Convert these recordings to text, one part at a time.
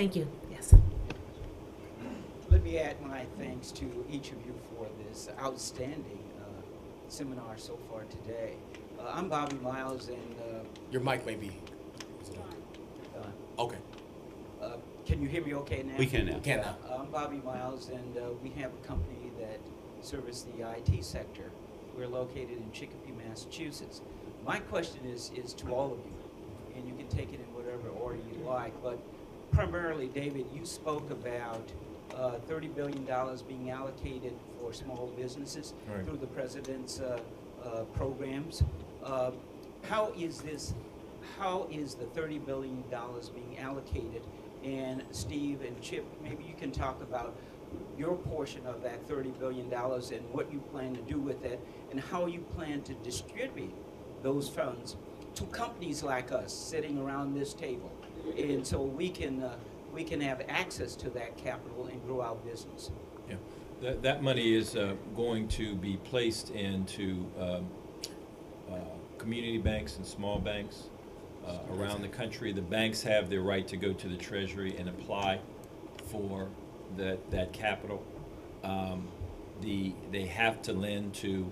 Thank you. Yes. Let me add my thanks to each of you for this outstanding seminar so far today. I'm Bobby Miles, and your mic may be. Okay. Can you hear me okay now? We can now. Can now. I'm Bobby Miles, and we have a company that services the IT sector. We're located in Chicopee, Massachusetts. My question is to all of you, and you can take it in whatever order you like, but primarily, David, you spoke about $30 billion being allocated for small businesses through the President's programs. How is the $30 billion being allocated? And Steve and Chip, maybe you can talk about your portion of that $30 billion and what you plan to do with it, and how you plan to distribute those funds to companies like us sitting around this table, and so we can have access to that capital and grow our business. Yeah, that money is going to be placed into community banks and small banks around the country. The banks have their right to go to the Treasury and apply for that capital. They have to lend to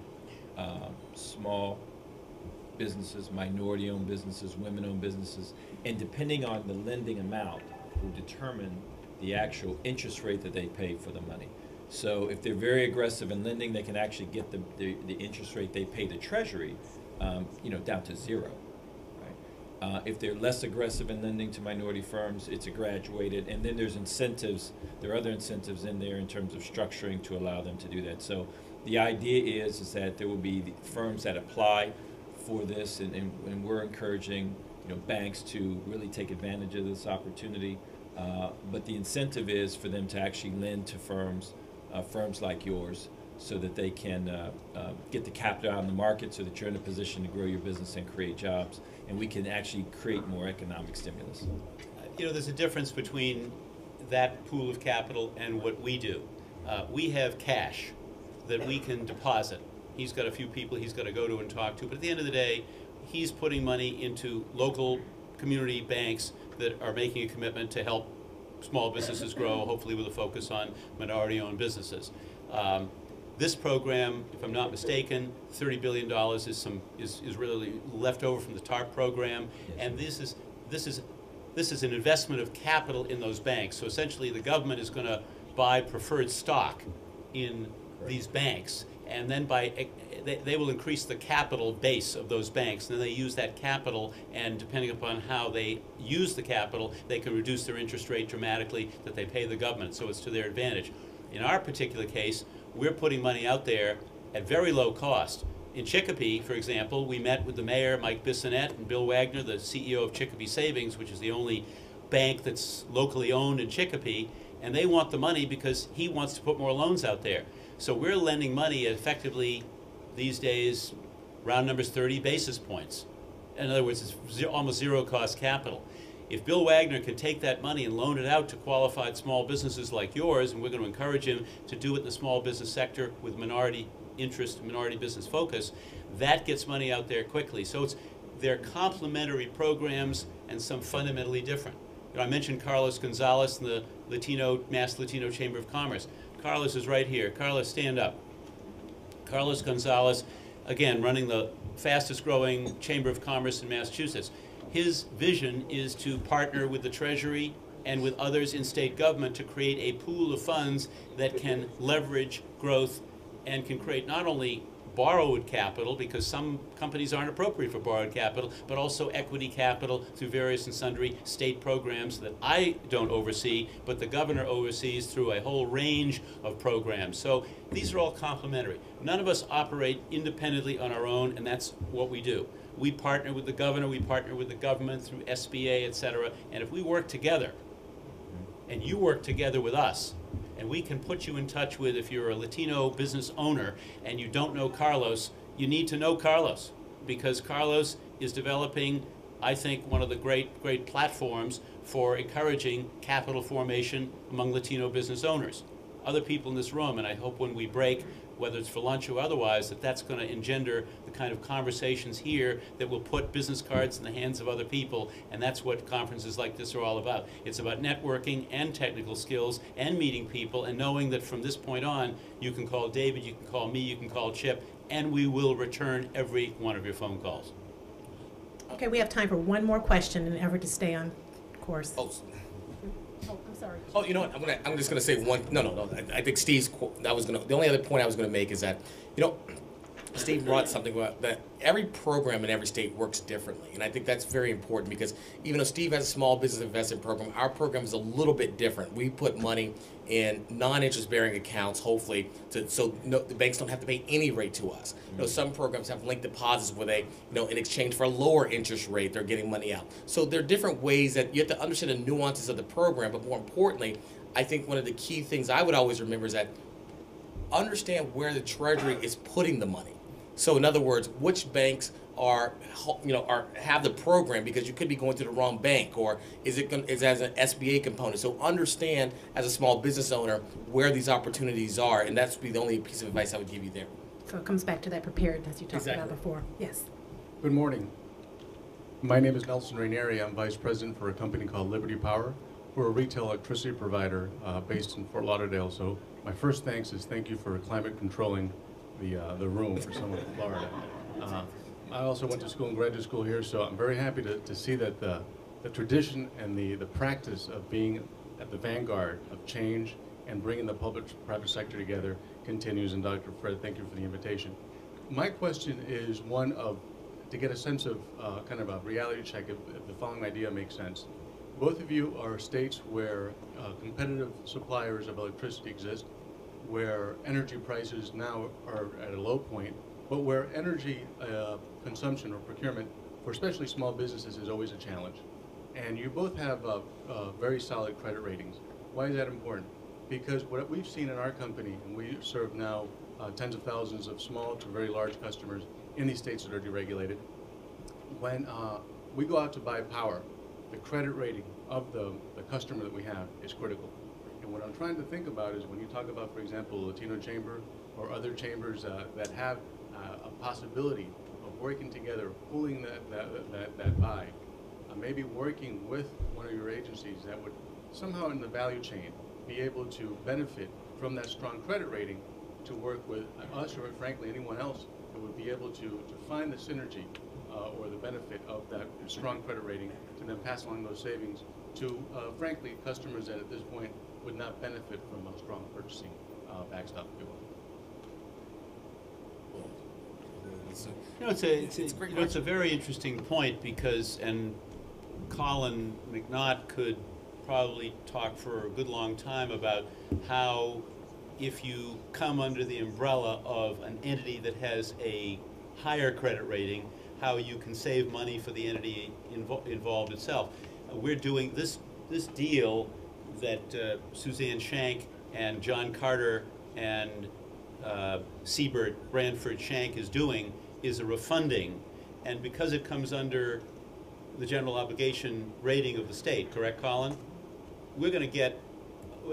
small businesses, minority-owned businesses, women-owned businesses, and depending on the lending amount will determine the actual interest rate that they pay for the money. So if they're very aggressive in lending, they can actually get the interest rate they pay the Treasury, down to zero. Right? If they're less aggressive in lending to minority firms, it's a graduated, and then there's incentives. There are other incentives in there in terms of structuring to allow them to do that. So the idea is that there will be firms that apply for this, and we're encouraging banks to really take advantage of this opportunity. But the incentive is for them to actually lend to firms like yours, so that they can get the capital out in the market, so that you're in a position to grow your business and create jobs, and we can actually create more economic stimulus. There's a difference between that pool of capital and what we do. We have cash that we can deposit. He's got a few people he's got to go to and talk to, but at the end of the day, he's putting money into local community banks that are making a commitment to help small businesses grow, hopefully with a focus on minority-owned businesses. This program, if I'm not mistaken, $30 billion is really left over from the TARP program, and this is an investment of capital in those banks. So essentially, the government is going to buy preferred stock in these banks, and then they will increase the capital base of those banks, and then they use that capital, and depending upon how they use the capital, they can reduce their interest rate dramatically that they pay the government, so it's to their advantage. In our particular case, we're putting money out there at very low cost. In Chicopee, for example, we met with the mayor, Mike Bissonette, and Bill Wagner, the CEO of Chicopee Savings, which is the only bank that's locally owned in Chicopee, and they want the money because he wants to put more loans out there. So we're lending money at effectively, these days, round numbers, 30 basis points. In other words, it's almost zero cost capital. If Bill Wagner can take that money and loan it out to qualified small businesses like yours, and we're going to encourage him to do it in the small business sector with minority interest, minority business focus, that gets money out there quickly. So they're complementary programs and some fundamentally different. I mentioned Carlos Gonzalez and the Mass Latino Chamber of Commerce. Carlos is right here. Carlos, stand up. Carlos Gonzalez, again, running the fastest growing Chamber of Commerce in Massachusetts. His vision is to partner with the Treasury and with others in state government to create a pool of funds that can leverage growth and can create not only borrowed capital, because some companies aren't appropriate for borrowed capital, but also equity capital through various and sundry state programs that I don't oversee, but the governor oversees through a whole range of programs. So these are all complementary. None of us operate independently on our own, and that's what we do. We partner with the governor, we partner with the government through SBA, et cetera, and if we work together, and you work together with us, and we can put you in touch with, if you're a Latino business owner and you don't know Carlos, you need to know Carlos, because Carlos is developing, I think, one of the great platforms for encouraging capital formation among Latino business owners. other people in this room, and I hope when we break, whether it's for lunch or otherwise, that's going to engender the kind of conversations here that will put business cards in the hands of other people, and that's what conferences like this are all about. It's about networking and technical skills and meeting people and knowing that from this point on, you can call David, you can call me, you can call Chip, and we will return every one of your phone calls. Okay, we have time for one more question in an effort to stay on course. Oh, Oh, I'm sorry. oh, you know what? I'm just gonna say one. No. I think Steve's. The only other point I was gonna make is that, Steve brought something about that every program in every state works differently, and I think that's very important because even though Steve has a small business investment program, our program is a little bit different. We put money in non-interest bearing accounts, hopefully, so the banks don't have to pay any rate to us. Some programs have linked deposits where they, in exchange for a lower interest rate, they're getting money out. So there are different ways that you have to understand the nuances of the program, but more importantly, I think one of the key things I would always remember is that understand where the Treasury is putting the money. So in other words, which banks have the program, because you could be going to the wrong bank, or is it as an SBA component? So understand as a small business owner where these opportunities are, and that's be the only piece of advice I would give you there. So it comes back to that preparedness you talked Exactly. about before. Yes. Good morning. My name is Nelson Rainieri. I'm Vice President for a company called Liberty Power. We're a retail electricity provider based in Fort Lauderdale. So my first thank you for climate controlling the room for someone from Florida. I also went to school and graduate school here, so I'm very happy to see that the tradition and the practice of being at the vanguard of change and bringing the public-private sector together continues. And Dr. Fred, thank you for the invitation. My question is one of, to get a sense of kind of a reality check if the following idea makes sense. Both of you are states where competitive suppliers of electricity exist, where energy prices now are at a low point, but where energy consumption or procurement for especially small businesses is always a challenge. And you both have very solid credit ratings. Why is that important? Because what we've seen in our company, and we serve now tens of thousands of small to very large customers in these states that are deregulated, when we go out to buy power, the credit rating of the customer that we have is critical. And what I'm trying to think about is when you talk about, for example, Latino Chamber or other chambers that have a possibility of working together, pulling that buy, maybe working with one of your agencies that would somehow in the value chain be able to benefit from that strong credit rating to work with us or frankly anyone else that would be able to find the synergy or the benefit of that strong credit rating to then pass along those savings to frankly customers that at this point would not benefit from a strong purchasing backstop, if you will. It's a very interesting point because, and Colin McNaught could probably talk for a good long time about how if you come under the umbrella of an entity that has a higher credit rating, how you can save money for the entity involved itself. We're doing this deal that Suzanne Shank and John Carter and Siebert Branford Shank is doing is a refunding, and because it comes under the general obligation rating of the state, correct, Colin? We're going to get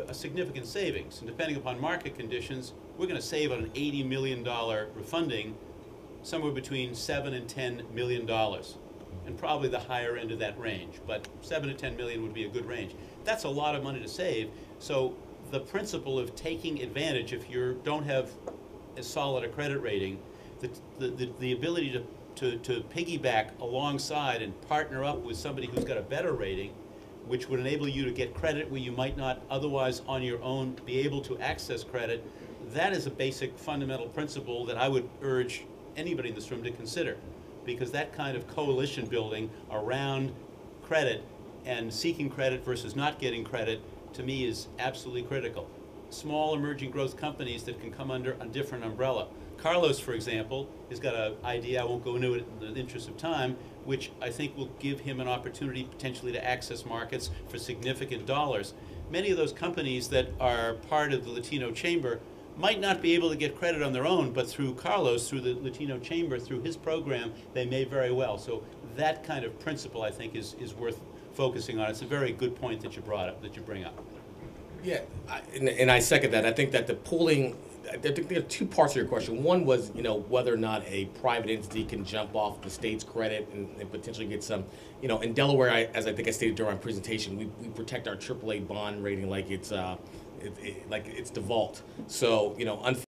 a significant savings, and depending upon market conditions, we're going to save on an $80 million refunding somewhere between $7 and $10 million, and probably the higher end of that range, but 7 to 10 million would be a good range. That's a lot of money to save, so the principle of taking advantage, if you don't have as solid a credit rating, the ability to piggyback alongside and partner up with somebody who's got a better rating, which would enable you to get credit where you might not otherwise on your own be able to access credit, that is a basic fundamental principle that I would urge anybody in this room to consider, because that kind of coalition building around credit and seeking credit versus not getting credit, to me, is absolutely critical. Small emerging growth companies that can come under a different umbrella. Carlos, for example, has got an idea, I won't go into it in the interest of time, which I think will give him an opportunity potentially to access markets for significant dollars. Many of those companies that are part of the Latino Chamber might not be able to get credit on their own, but through Carlos, through the Latino Chamber, through his program, they may very well. So that kind of principle, I think, is worth focusing on. It's a very good point that you brought up, that you bring up. Yeah, and I second that. I think that the pooling, I think there are two parts of your question. One was, whether or not a private entity can jump off the state's credit and potentially get some, in Delaware, as I think I stated during my presentation, we protect our AAA bond rating like it's the vault. So,